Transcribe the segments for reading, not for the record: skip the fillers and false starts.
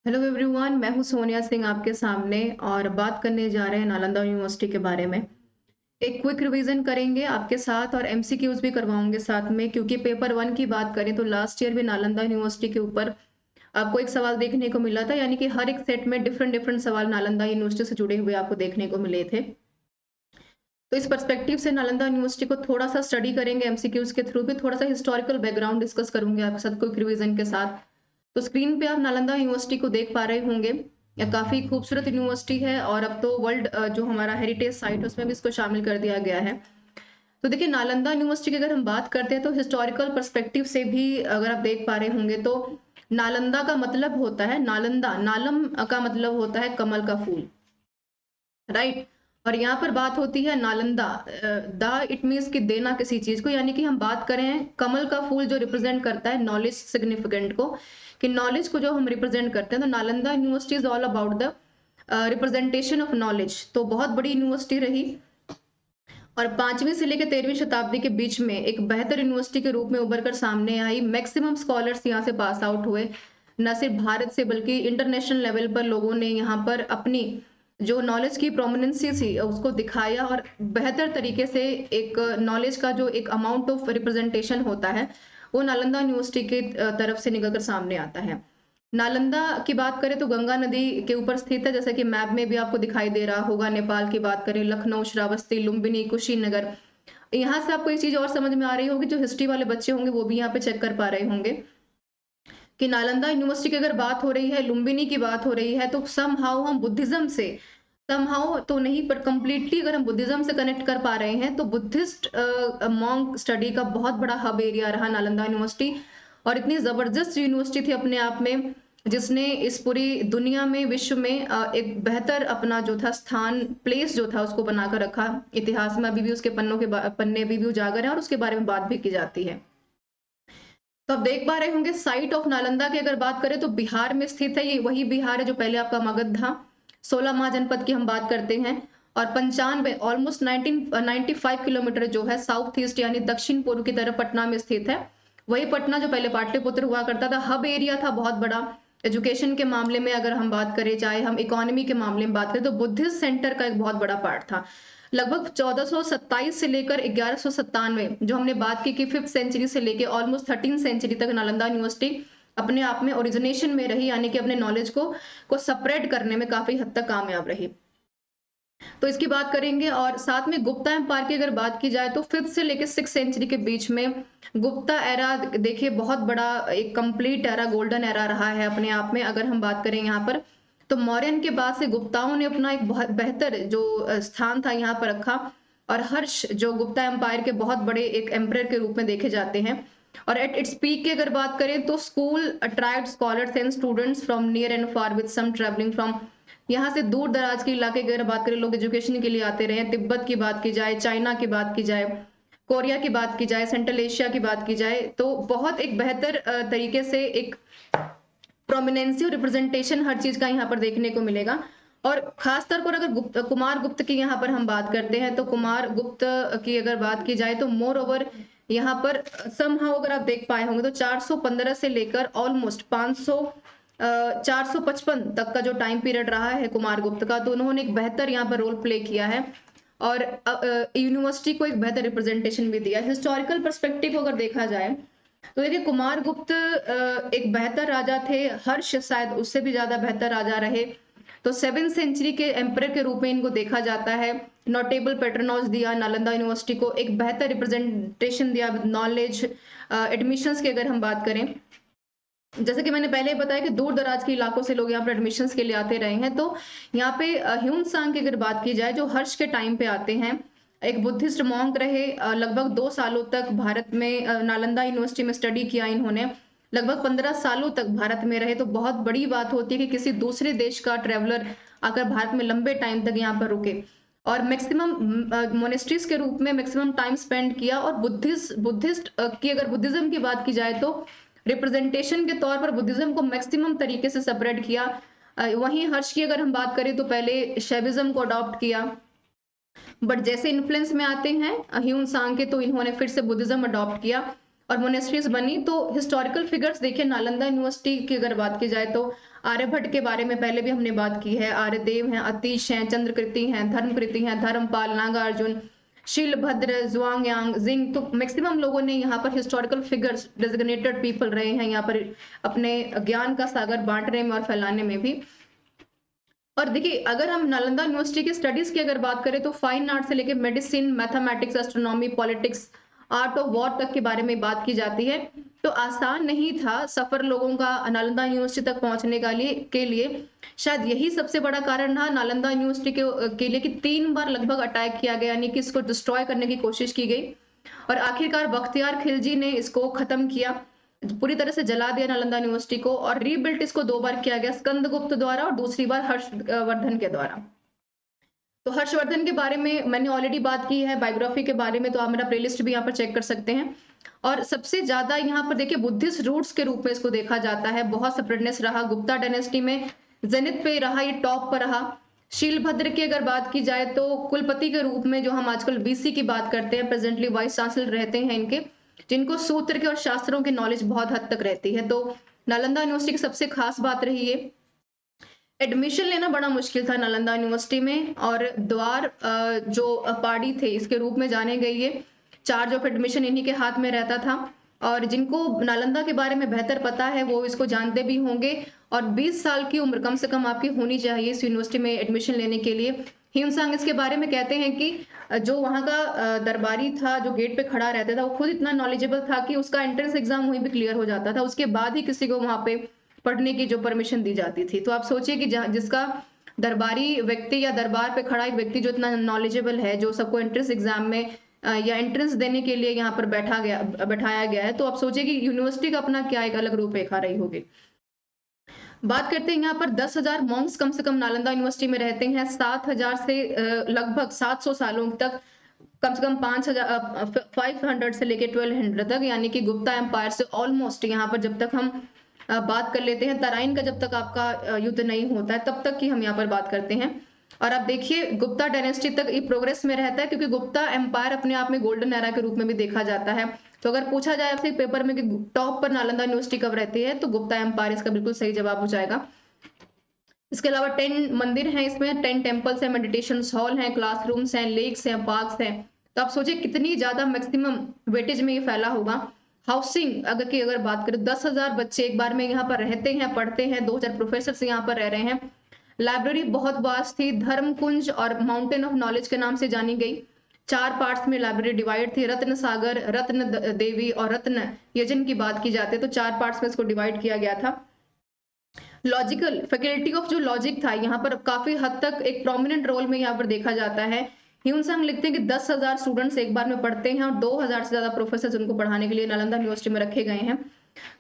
Hello everyone, मैं हूं सोनिया सिंह आपके सामने और बात करने जा रहे हैं नालंदा यूनिवर्सिटी के बारे में। एक क्विक रिवीजन करेंगे आपके साथ और एमसीक्यूज भी करवाऊंगे साथ में, क्योंकि पेपर वन की बात करें तो लास्ट ईयर भी नालंदा यूनिवर्सिटी के ऊपर आपको एक सवाल देखने को मिला था, यानी कि हर एक सेट में डिफरेंट डिफरेंट सवाल नालंदा यूनिवर्सिटी से जुड़े हुए आपको देखने को मिले थे। तो इस पर्सपेक्टिव से नालंदा यूनिवर्सिटी को थोड़ा सा स्टडी करेंगे एमसीक्यूज के थ्रू भी, थोड़ा सा हिस्टोरिकल बैकग्राउंड डिस्कस करूंगे आपके साथ क्विक रिवीजन के साथ। तो स्क्रीन पे आप नालंदा यूनिवर्सिटी को देख पा रहे होंगे। यह काफी खूबसूरत यूनिवर्सिटी है और अब तो वर्ल्ड जो हमारा हेरिटेज साइट उसमें भी इसको शामिल कर दिया गया है। तो देखिए, नालंदा यूनिवर्सिटी की अगर हम बात करते हैं तो हिस्टोरिकल पर्सपेक्टिव से भी अगर आप देख पा रहे होंगे तो नालंदा का मतलब होता है नालंदा, नालम का मतलब होता है कमल का फूल, राइट। और यहाँ पर बात होती है नालंदा, दा इट मीन्स कि देना किसी चीज को, यानी कि हम बात करें कमल का फूल जो रिप्रेजेंट करता है नॉलेज सिग्निफिकेंट को, कि नॉलेज को जो हम रिप्रेजेंट करते हैं, तो Nalanda university is all about the representation of knowledge. तो बहुत बड़ी यूनिवर्सिटी रही और 5वीं से लेकर 13वीं शताब्दी के बीच में एक बेहतर यूनिवर्सिटी के रूप में उभर कर सामने आई। मैक्सिमम स्कॉलर्स यहाँ से पास आउट हुए, न सिर्फ भारत से बल्कि इंटरनेशनल लेवल पर लोगों ने यहाँ पर अपनी जो नॉलेज की प्रोमिनेंसी थी उसको दिखाया और बेहतर तरीके से एक नॉलेज का जो एक अमाउंट ऑफ रिप्रेजेंटेशन होता है वो नालंदा यूनिवर्सिटी की तरफ से निकलकर सामने आता है। नालंदा की बात करें तो गंगा नदी के ऊपर स्थित है, जैसा कि मैप में भी आपको दिखाई दे रहा होगा। नेपाल की बात करें, लखनऊ, श्रावस्ती, लुम्बिनी, कुशीनगर, यहाँ से आपको एक चीज और समझ में आ रही होगी, जो हिस्ट्री वाले बच्चे होंगे वो भी यहाँ पे चेक कर पा रहे होंगे कि नालंदा यूनिवर्सिटी की अगर बात हो रही है, लुम्बिनी की बात हो रही है, तो समहाउ हम बुद्धिज्म से, समहाउ तो नहीं पर कंप्लीटली अगर हम बुद्धिज्म से कनेक्ट कर पा रहे हैं, तो बुद्धिस्ट मॉन्क स्टडी का बहुत बड़ा हब एरिया रहा नालंदा यूनिवर्सिटी। और इतनी जबरदस्त यूनिवर्सिटी थी अपने आप में, जिसने इस पूरी दुनिया में, विश्व में एक बेहतर अपना जो था स्थान, प्लेस जो था उसको बनाकर रखा। इतिहास में अभी भी उसके पन्ने अभी भी उजागर है और उसके बारे में बात भी की जाती है। तो आप देख पा रहे होंगे साइट ऑफ नालंदा की अगर बात करें तो बिहार में स्थित है। ये वही बिहार है जो पहले आपका मगध था। 16 महाजनपद की हम बात करते हैं और 95 ऑलमोस्ट 1995 किलोमीटर जो है साउथ ईस्ट यानी दक्षिण पूर्व की तरफ पटना में स्थित है। वही पटना जो पहले पाटलिपुत्र हुआ करता था, हब एरिया था बहुत बड़ा। एजुकेशन के मामले में अगर हम बात करें, चाहे हम इकोनॉमी के मामले में बात करें, तो बुद्धिस्ट सेंटर का एक बहुत बड़ा पार्ट था। लगभग 1427 से लेकर 1197, जो हमने बात की कि 5th सेंचुरी से लेकर ऑलमोस्ट 13th सेंचुरी तक नालंदा यूनिवर्सिटी अपने आप में ओरिजिनेशन में रही, यानी कि अपने नॉलेज को स्प्रेड करने में काफी हद तक कामयाब रही। तो इसकी बात करेंगे और साथ में गुप्ता एम्पायर की अगर बात की जाए तो 5th से लेकर 6th सेंचुरी के बीच में गुप्ता एरा, देखिए बहुत बड़ा एक कंप्लीट एरा, गोल्डन एरा रहा है अपने आप में। अगर हम बात करें यहाँ पर तो मौर्यन के बाद से गुप्ताओं ने अपना एक बहुत बेहतर जो स्थान था यहाँ पर रखा और हर्ष जो गुप्ता एम्पायर के बहुत बड़े एक एम्परर के रूप में देखे जाते हैं। और एट इट्स पीक की अगर बात करें तो school attract scholars and students from near and far with some travelling from, यहाँ से दूर दराज के इलाके की अगर बात करें, लोग एजुकेशन के लिए आते रहे। तिब्बत की बात की जाए, चाइना की बात की जाए, कोरिया की बात की जाए, सेंट्रल एशिया की बात की जाए, तो बहुत एक बेहतर तरीके से एक प्रोमिनेंसी और रिप्रेजेंटेशन हर चीज का यहाँ पर देखने को मिलेगा। और खास तौर पर अगर कुमार गुप्त की यहाँ पर हम बात करते हैं तो कुमार गुप्त की अगर बात की जाए तो मोर ओवर यहाँ पर समहाउ अगर आप देख पाए होंगे तो 415 से लेकर ऑलमोस्ट 455 तक का जो टाइम पीरियड रहा है कुमार गुप्त का, तो उन्होंने एक बेहतर यहाँ पर रोल प्ले किया है और यूनिवर्सिटी को एक बेहतर रिप्रेजेंटेशन भी दिया। हिस्टोरिकल पर्सपेक्टिव को अगर देखा जाए तो देखिए, कुमार गुप्त एक बेहतर राजा थे। हर्ष शायद उससे भी ज्यादा बेहतर राजा रहे। तो 7th सेंचुरी के एम्परर के रूप में इनको देखा जाता है। नोटेबल पैट्रोनोज दिया नालंदा यूनिवर्सिटी को, एक बेहतर रिप्रेजेंटेशन दिया विद नॉलेज। एडमिशंस की अगर हम बात करें, जैसे कि मैंने पहले ही बताया कि दूर दराज के इलाकों से लोग यहाँ पर एडमिशंस के लिए आते रहे हैं। तो यहाँ पे ह्यून सांग की अगर बात की जाए जो हर्ष के टाइम पे आते हैं, एक बुद्धिस्ट मॉन्क रहे। लगभग 2 सालों तक भारत में नालंदा यूनिवर्सिटी में स्टडी किया इन्होंने। लगभग 15 सालों तक भारत में रहे। तो बहुत बड़ी बात होती है कि किसी दूसरे देश का ट्रेवलर आकर भारत में लंबे टाइम तक यहाँ पर रुके और मैक्सिमम मोनेस्ट्रीज के रूप में मैक्सिमम टाइम स्पेंड किया। और बुद्धिस्ट की अगर बुद्धिज्म की बात की जाए तो रिप्रेजेंटेशन के तौर पर बुद्धिज्म को मैक्सिमम तरीके से सेपरेट किया। वहीं हर्ष की अगर हम बात करें तो पहले शैविज्म को अडॉप्ट किया, बट जैसे इन्फ्लुएंस में आते हैं ह्यून सांग के तो इन्होंने फिर से बुद्धिज्म अडॉप्ट किया और मोनेस्ट्रीज बनी। तो हिस्टोरिकल फिगर्स देखिए, नालंदा यूनिवर्सिटी की अगर बात की जाए तो आर्यभट्ट के बारे में पहले भी हमने बात की है, आर्यदेव हैं, अतीश हैं, चंद्रकृति हैं, धर्मकृति हैं, धर्मपाल, नागार्जुन, शीलभद्र, जुआंग जिंग। तो मैक्सिमम लोगों ने यहाँ पर हिस्टोरिकल फिगर्स, डेजिग्नेटेड पीपल रहे हैं यहाँ पर अपने ज्ञान का सागर बांटने में और फैलाने में भी। और देखिए, अगर हम नालंदा यूनिवर्सिटी की स्टडीज की अगर बात करें तो फाइन आर्ट से लेकर medicine, mathematics, astronomy, politics, art of war तक के बारे में बात की जाती है। तो आसान नहीं था सफर लोगों का नालंदा यूनिवर्सिटी तक पहुंचने के लिए। शायद यही सबसे बड़ा कारण था नालंदा यूनिवर्सिटी के लिए कि 3 बार लगभग अटैक किया गया, यानी कि इसको डिस्ट्रॉय करने की कोशिश की गई और आखिरकार बख्तियार खिलजी ने इसको खत्म किया, पूरी तरह से जला दिया नालंदा यूनिवर्सिटी को, और रीबिल्ट इसको 2 बार किया गया, स्कंदगुप्त द्वारा और दूसरी बार हर्षवर्धन के द्वारा। तो हर्षवर्धन के बारे में मैंने ऑलरेडी बात की है, बायोग्राफी के बारे में, तो आप मेरा प्लेलिस्ट भी यहाँ पर चेक कर सकते हैं। और सबसे ज्यादा यहाँ पर देखिए बुद्धिस्ट रूट्स के रूप में इसको देखा जाता है, बहुत स्प्रेडनेस रहा गुप्ता डायनेस्टी में, जेनिथ पे रहा, ये टॉप पर रहा। शीलभद्र की अगर बात की जाए तो कुलपति के रूप में जो हम आजकल वीसी की बात करते हैं, प्रेजेंटली वाइस चांसलर रहते हैं इनके, जिनको सूत्र के और शास्त्रों की नॉलेज बहुत हद तक रहती है। तो नालंदा यूनिवर्सिटी की सबसे खास बात रही है, एडमिशन लेना बड़ा मुश्किल था नालंदा यूनिवर्सिटी में, और द्वार जो पाड़ी थे इसके रूप में जाने गए ये, चार्ज ऑफ एडमिशन इन्हीं के हाथ में रहता था। और जिनको नालंदा के बारे में बेहतर पता है वो इसको जानते भी होंगे। और 20 साल की उम्र कम से कम आपकी होनी चाहिए इस यूनिवर्सिटी में एडमिशन लेने के लिए। ह्यूमसांग इसके बारे में कहते हैं कि जो वहाँ का दरबारी था, जो गेट पे खड़ा रहता था, वो खुद इतना नॉलेजेबल था कि उसका एंट्रेंस एग्जाम वहीं पे क्लियर हो जाता था, उसके बाद ही किसी को वहाँ पे पढ़ने की जो परमिशन दी जाती थी। तो आप सोचिए कि जिसका दरबारी व्यक्ति या दरबार पे खड़ा एक व्यक्ति जो इतना नॉलेजेबल है, जो सबको एंट्रेंस एग्जाम में या एंट्रेंस देने के लिए यहाँ पर बैठाया गया है, तो आप सोचिए कि यूनिवर्सिटी का अपना क्या एक अलग रूपरेखा रही होगी। बात करते हैं यहाँ पर 10,000 मॉन्क्स कम से कम नालंदा यूनिवर्सिटी में रहते हैं। 7,000 से लगभग 700 सालों तक कम से कम 500 से लेके 1200 तक, यानी कि गुप्ता एम्पायर से ऑलमोस्ट यहाँ पर जब तक हम बात कर लेते हैं तराइन का, जब तक आपका युद्ध नहीं होता है तब तक की हम यहाँ पर बात करते हैं। और आप देखिए गुप्ता डायनेस्टी तक ये प्रोग्रेस में रहता है, क्योंकि गुप्ता एम्पायर अपने आप में गोल्डन एरा के रूप में भी देखा जाता है। तो अगर पूछा जाए आपसे पेपर में कि टॉप पर नालंदा यूनिवर्सिटी कब रहती है, तो गुप्ता एम्पायर इसका बिल्कुल सही जवाब हो जाएगा। इसके अलावा 10 मंदिर हैं इसमें, 10 टेम्पल्स हैं, मेडिटेशन हॉल हैं, क्लासरूम्स हैं, लेक्स हैं, पार्क्स हैं। तो आप सोचिए कितनी ज्यादा मैक्सिमम वेटेज में ये फैला होगा। हाउसिंग अगर बात करें, 10,000 बच्चे एक बार में यहाँ पर रहते हैं, पढ़ते हैं, 2,000 प्रोफेसर यहाँ पर रह रहे हैं। लाइब्रेरी बहुत वास्ट थी, धर्म कुंज और माउंटेन ऑफ नॉलेज के नाम से जानी गई। 4 पार्ट्स में लाइब्रेरी डिवाइड थी, रत्न सागर, रत्न देवी और रत्न यजन की बात की जाती है तो 4 पार्ट्स में इसको डिवाइड किया गया था। लॉजिकल फैकल्टी ऑफ जो लॉजिक था यहाँ पर काफी हद तक एक प्रोमिनेंट रोल में यहाँ पर देखा जाता है। ह्यूमसांग लिखते हैं कि 10,000 स्टूडेंट्स एक बार में पढ़ते हैं और 2,000 से ज्यादा प्रोफेसर उनको पढ़ाने के लिए नालंदा यूनिवर्सिटी में रखे गए हैं।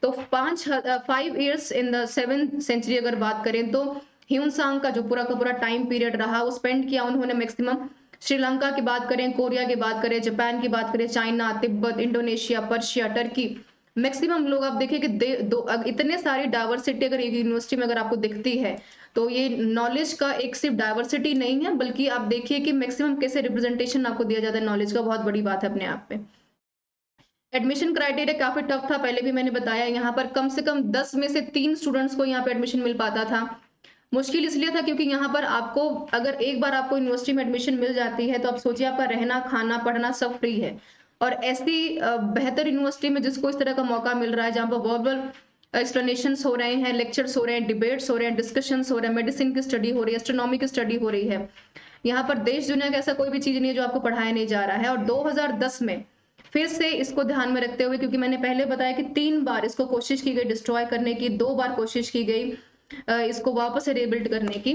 तो 5 years in the 7th century अगर बात करें तो ह्यूमसांग का जो पूरा का पूरा टाइम पीरियड रहा वो स्पेंड किया उन्होंने मैक्सिमम श्रीलंका की बात करें, कोरिया की बात करें, जापान की बात करें, China, Tibet, Indonesia, Persia, Turkey, maximum लोग आप देखिए कि इतने सारी डाइवर्सिटी अगर एक यूनिवर्सिटी में अगर आपको दिखती है तो ये नॉलेज का एक सिर्फ डाइवर्सिटी नहीं है, बल्कि आप देखिए कि मैक्सिमम कैसे रिप्रेजेंटेशन आपको दिया जाता है नॉलेज का, बहुत बड़ी बात है अपने आप पे। एडमिशन क्राइटेरिया काफी टफ था, पहले भी मैंने बताया, यहाँ पर कम से कम 10 में से 3 स्टूडेंट्स को यहाँ पे एडमिशन मिल पाता था। मुश्किल इसलिए था क्योंकि यहाँ पर आपको अगर एक बार आपको यूनिवर्सिटी में एडमिशन मिल जाती है तो आप सोचिए आपका रहना, खाना, पढ़ना सब फ्री है। और ऐसी बेहतर यूनिवर्सिटी में जिसको इस तरह का मौका मिल रहा है, जहाँ पर वर्बल एक्सप्लेनेशंस हो रहे हैं, लेक्चर्स हो रहे हैं, डिबेट्स हो रहे हैं, डिस्कशंस हो रहे हैं, मेडिसिन की स्टडी हो रही है, एस्ट्रोनॉमी की स्टडी हो रही है, यहाँ पर देश दुनिया का ऐसा कोई भी चीज नहीं है जो आपको पढ़ाया नहीं जा रहा है। और 2010 में फिर से इसको ध्यान में रखते हुए, क्योंकि मैंने पहले बताया कि 3 बार इसको कोशिश की गई डिस्ट्रॉय करने की, 2 बार कोशिश की गई इसको वापस से रीबिल्ड करने की।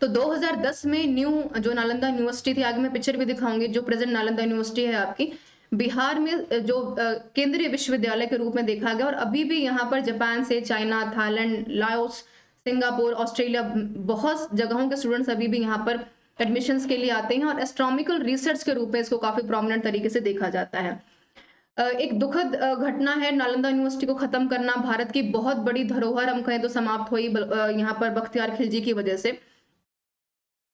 तो 2010 में न्यू जो नालंदा यूनिवर्सिटी थी, आगे मैं पिक्चर भी दिखाऊंगी, जो प्रेजेंट नालंदा यूनिवर्सिटी है आपकी बिहार में जो केंद्रीय विश्वविद्यालय के रूप में देखा गया। और अभी भी यहाँ पर जापान से, China, Thailand, Laos, Singapore, Australia, बहुत जगहों के स्टूडेंट्स अभी भी यहाँ पर एडमिशंस के लिए आते हैं और एस्ट्रोनॉमिकल रिसर्च के रूप में इसको काफी प्रोमिनेंट तरीके से देखा जाता है। एक दुखद घटना है नालंदा यूनिवर्सिटी को खत्म करना, भारत की बहुत बड़ी धरोहर हम कहें तो समाप्त हुई यहाँ पर बख्तियार खिलजी की वजह से।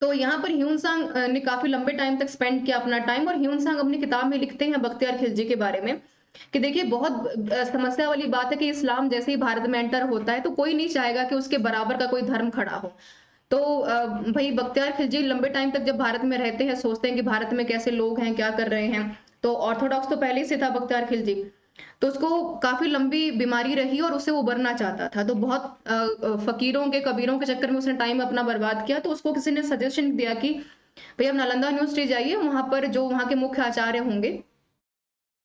तो यहाँ पर ह्यूनसांग ने काफी लंबे टाइम तक स्पेंड किया अपना टाइम, और ह्यूनसांग अपनी किताब में लिखते हैं बख्तियार खिलजी के बारे में कि देखिए बहुत समस्या वाली बात है कि इस्लाम जैसे ही भारत में एंटर होता है तो कोई नहीं चाहेगा कि उसके बराबर का कोई धर्म खड़ा हो। तो भई बख्तियार खिलजी लंबे टाइम तक जब भारत में रहते हैं, सोचते हैं कि भारत में कैसे लोग हैं, क्या कर रहे हैं। तो ऑर्थोडॉक्स तो पहले से था बख्तियार खिलजी। तो उसको काफ़ी लंबी बीमारी रही और उससे वो उभरना चाहता था। तो बहुत फ़कीरों के, कबीरों के चक्कर में उसने टाइम अपना बर्बाद किया। तो उसको किसी ने सजेशन दिया कि भई आप नालंदा यूनिवर्सिटी जाइए, वहाँ पर जो वहाँ के मुख्य आचार्य होंगे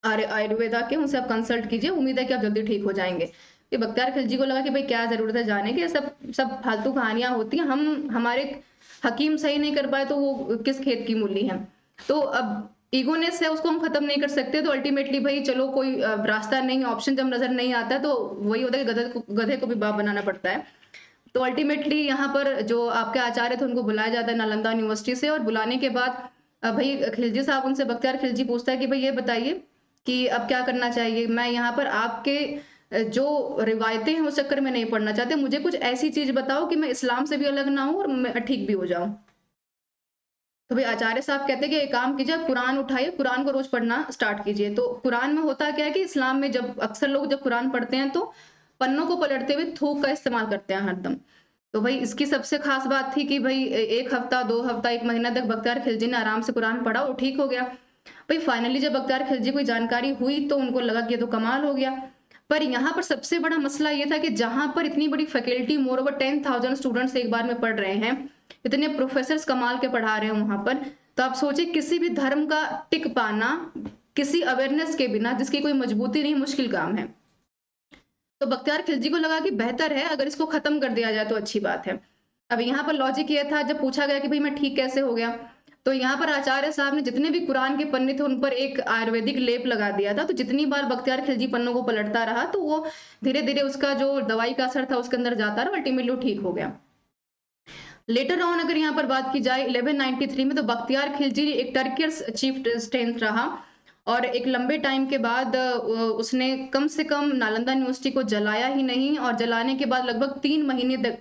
आयुर्वेदा के, उनसे आप कंसल्ट कीजिए, उम्मीद है कि आप जल्दी ठीक हो जाएँगे। ये बख्तियार खिलजी को लगा कि भई क्या ज़रूरत है जाने की, ये सब सब फालतू कहानियाँ होती हैं, हमारे हकीम सही नहीं कर पाए तो वो किस खेत की मूली हैं। तो अब ईगोनेस है उसको हम खत्म नहीं कर सकते, तो अल्टीमेटली भई चलो कोई रास्ता नहीं, ऑप्शन जब नज़र नहीं आता है तो वही होता है कि गधे को भी बाप बनाना पड़ता है। तो अल्टीमेटली यहाँ पर जो आपके आचार्य थे उनको बुलाया जाता है नालंदा यूनिवर्सिटी से और बुलाने के बाद भई खिलजी साहब उनसे बख्तियार खिलजी पूछता है कि भई ये बताइए कि अब क्या करना चाहिए? मैं यहाँ पर आपके जो रिवायतें हैं उस चक्कर में नहीं पड़ना चाहते। मुझे कुछ ऐसी चीज़ बताओ कि मैं इस्लाम से भी अलग ना हूँ और मैं ठीक भी हो जाऊँ। तो भई आचार्य साहब कहते हैं कि एक काम कीजिए, आप कुरान उठाइए, कुरान को रोज़ पढ़ना स्टार्ट कीजिए। तो कुरान में होता क्या है कि इस्लाम में जब अक्सर लोग जब कुरान पढ़ते हैं तो पन्नों को पलटते हुए थूक का इस्तेमाल करते हैं हरदम। तो भई इसकी सबसे ख़ास बात थी कि भई 1 हफ़्ता, 2 हफ़्ता, 1 महीना तक बख्तियार खिलजी ने आराम से कुरान पढ़ा और ठीक हो गया। भई फाइनली जब बख्तियार खिलजी को जानकारी हुई तो उनको लगा कि ये तो कमाल हो गया। पर यहाँ पर सबसे बड़ा मसला ये था कि जहाँ पर इतनी बड़ी फैकल्टी मोर ओवर 10,000 स्टूडेंट्स एक बार में पढ़ रहे हैं, इतने प्रोफ़ेसर्स कमाल के पढ़ा रहे हैं वहाँ पर, तो आप सोचिए किसी भी धर्म का टिक पाना, किसी अवेयरनेस के बिना जिसकी कोई मजबूती नहीं, मुश्किल काम है। तो बख्तियार खिलजी को लगा कि बेहतर है अगर इसको खत्म कर दिया जाए तो अच्छी बात है। अब यहाँ पर लॉजिक ये था जब पूछा गया कि भई मैं ठीक कैसे हो गया? तो यहाँ पर आचार्य साहब ने जितने भी कुरान के पन्ने थे उन पर एक आयुर्वेदिक लेप लगा दिया था। तो जितनी बार बख्तियार खिलजी पन्नों को पलटता रहा तो वो धीरे-धीरे उसका जो दवाई का असर था उसके अंदर जाता रहा, अल्टीमेटली वो ठीक हो गया। लेटर ऑन अगर यहाँ पर बात की जाए 1193 में तो बख्तियार खिलजी एक टर्किश चीफ स्टेंस रहा और एक लंबे टाइम के बाद उसने कम से कम नालंदा यूनिवर्सिटी को जलाया ही नहीं और जलाने के बाद लगभग 3 महीने तक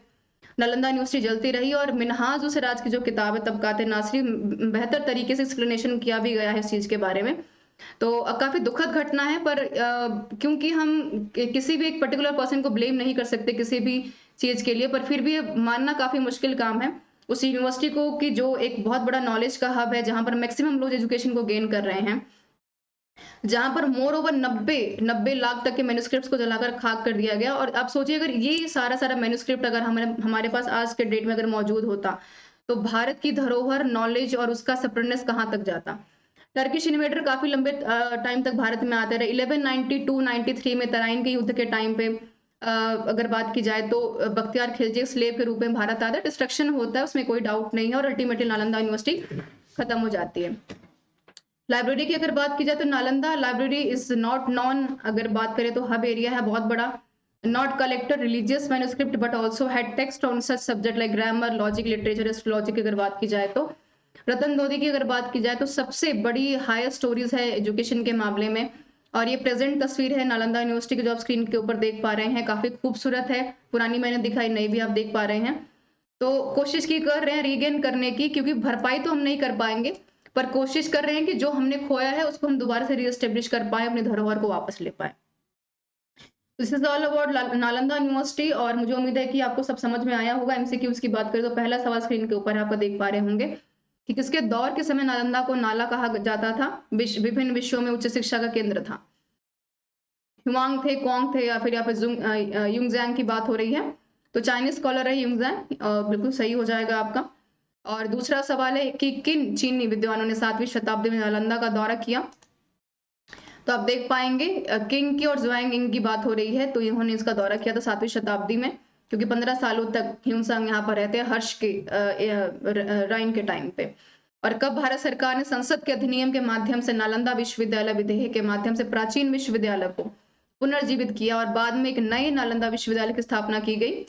नालंदा यूनिवर्सिटी जलती रही और मिन्हाज उस राज की जो किताब है तबकात नासरी बेहतर तरीके से एक्सप्लेनेशन किया भी गया है इस चीज़ के बारे में। तो काफ़ी दुखद घटना है पर क्योंकि हम किसी भी एक पर्टिकुलर पर्सन को ब्लेम नहीं कर सकते किसी भी चीज़ के लिए, पर फिर भी ये मानना काफ़ी मुश्किल काम है। उस यूनिवर्सिटी को कि जो एक बहुत बड़ा नॉलेज का हब है, जहाँ पर मैक्सिमम लोग एजुकेशन को गेन कर रहे हैं, जहाँ पर मोर ओवर 90 लाख तक के मैन्युस्क्रिप्ट्स को जलाकर खाक कर दिया गया और आप सोचिए अगर ये सारा मैन्युस्क्रिप्ट अगर हमारे पास आज के डेट में अगर मौजूद होता, तो भारत की धरोहर, नॉलेज और उसका स्प्रेडनेस कहाँ तक जाता। टर्किश इन्वेडर काफ़ी लंबे टाइम तक भारत में आते रहे। 1192-93 में तराइन के युद्ध के टाइम पे अगर बात की जाए तो बख्तियार खिलजी स्लेव के रूप में भारत आता है। डिस्ट्रक्शन होता है, उसमें कोई डाउट नहीं है और अल्टीमेटली नालंदा यूनिवर्सिटी खत्म हो जाती है। लाइब्रेरी की अगर बात की जाए तो Nalanda library is not non अगर बात करें तो हब एरिया है बहुत बड़ा। Not collected religious manuscript but also had text on such subject like grammar, logic, literature, astrology की अगर बात की जाए तो। रतन लोधी की अगर बात की जाए तो सबसे बड़ी हायर स्टोरीज है एजुकेशन के मामले में और ये प्रेजेंट तस्वीर है नालंदा यूनिवर्सिटी की जो आप स्क्रीन के ऊपर देख पा रहे हैं, काफ़ी खूबसूरत है। पुरानी मैंने दिखाई, नई भी आप देख पा रहे हैं। तो कोशिश की कर रहे हैं रीगेन करने की क्योंकि भरपाई तो हम नहीं कर पाएँगे, पर कोशिश कर रहे हैं कि जो हमने खोया है उसको हम दोबारा से रीएस्टेब्लिश कर पाएँ, अपनी धरोहर को वापस ले पाएँ। This is all about Nalanda university और मुझे उम्मीद है कि आपको सब समझ में आया होगा। एमसीक्यूज़ की बात करें तो पहला सवाल स्क्रीन के ऊपर आप देख पा रहे होंगे कि किसके दौर के समय नालंदा को नाला कहा जाता था? विभिन्न विश्वों में उच्च शिक्षा का केंद्र था। हुआंग थे, कॉन्ग थे या फिर यहाँ पे युंगज़ैंग की बात हो रही है। तो चाइनीज़ स्कॉलर है युंगज़ैंग बिल्कुल सही हो जाएगा आपका। और दूसरा सवाल है कि किन चीनी विद्वानों ने 7वीं शताब्दी में नालंदा का दौरा किया? तो आप देख पाएँगे किंग की और ज़ुआंग की बात हो रही है, तो इन्होंने इसका दौरा किया था 7वीं शताब्दी में, क्योंकि 15 सालों तक ह्यून-सांग यहाँ पर रहते हैं हर्ष के राइन के टाइम पे। और कब भारत सरकार ने संसद के अधिनियम के माध्यम से नालंदा विश्वविद्यालय विधेयक के माध्यम से प्राचीन विश्वविद्यालय को पुनर्जीवित किया और बाद में एक नए नालंदा विश्वविद्यालय की स्थापना की गई।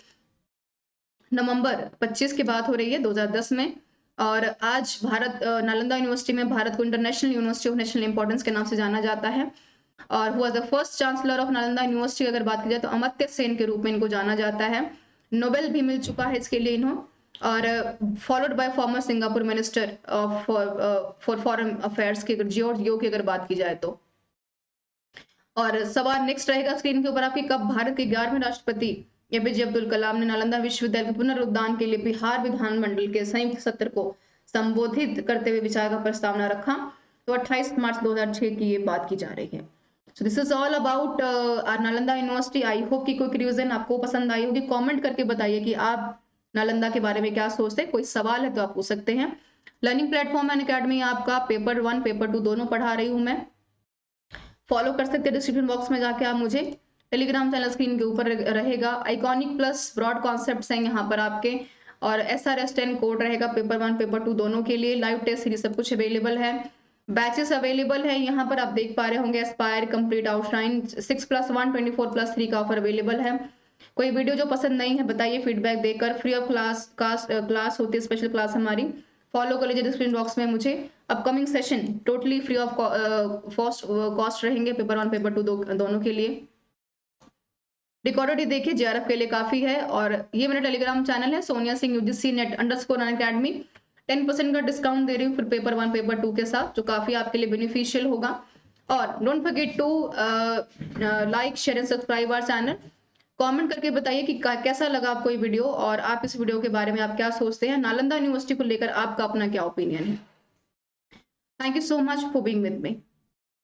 नवंबर 25 की बात हो रही है 2010 में और आज भारत नालंदा यूनिवर्सिटी में भारत को international university of national importance के नाम से जाना जाता है और who was the first chancellor of Nalanda university अगर बात की जाए तो अमर्त्य सेन के रूप में इनको जाना जाता है। नोबेल भी मिल चुका है इसके लिए इन्हों और followed by farmer Singapore minister for foreign affairs की अगर जियोर्ज यो की अगर बात की जाए तो। और सवाल नेक्स्ट रहेगा स्क्रीन के ऊपर आपके, कब भारत के 11वें राष्ट्रपति एपीजे अब्दुल कलाम ने नालंदा विश्वविद्यालय के पुनरुद्धार के लिए बिहार विधानमंडल के संयुक्त सत्र को संबोधित करते हुए विचार का प्रस्तावना रखा? तो 28 मार्च 2006 की ये बात की जा रही है। So this is all about Nalanda university. I hope कि कोई रिवीजन आपको पसंद आई होगी। कमेंट करके बताइए कि आप नालंदा के बारे में क्या सोचते हैं। कोई सवाल है तो आप पूछ सकते हैं। लर्निंग प्लेटफॉर्म एंड अकेडमी आपका पेपर 1 पेपर 2 दोनों पढ़ा रही हूं मैं। फॉलो कर सकते हैं डिस्क्रिप्शन बॉक्स में जाके आप मुझे। टेलीग्राम चैनल स्क्रीन के ऊपर रहेगा। आइकॉनिक प्लस ब्रॉड कॉन्सेप्ट्स हैं यहाँ पर आपके, और SRS10 कोड रहेगा पेपर 1 पेपर 2 दोनों के लिए। लाइव टेस्ट सीरीज सब कुछ अवेलेबल है। बैचेस अवेलेबल है यहाँ पर, आप देख पा रहे होंगे। एस्पायर, कंप्लीट, आउटशाइन, 6+1 24+3 का ऑफर अवेलेबल है। कोई वीडियो जो पसंद नहीं है बताइए फीडबैक देकर। फ्री ऑफ क्लास होती है, स्पेशल क्लास हमारी। फॉलो कर लीजिए डिस्क्रिप्शन बॉक्स में मुझे। Upcoming session totally free of cost रहेंगे पेपर 1 पेपर 2 दोनों के लिए। रिकॉर्डेड ही देखिए, JRF के लिए काफी है। और ये मेरा टेलीग्राम चैनल है सोनिया सिंह UGC net_अनअकैडमी। 10% का डिस्काउंट दे रही हूँ फिर पेपर 1 पेपर 2 के साथ, जो काफी आपके लिए बेनिफिशियल होगा। और don't forget to like share and subscribe our channel. Comment करके बताइए कि कैसा लगा आपको ये वीडियो, और आप इस वीडियो के बारे में आप क्या सोचते हैं। नालंदा यूनिवर्सिटी को लेकर आपका अपना क्या ओपिनियन है। Thank you so much for being with me.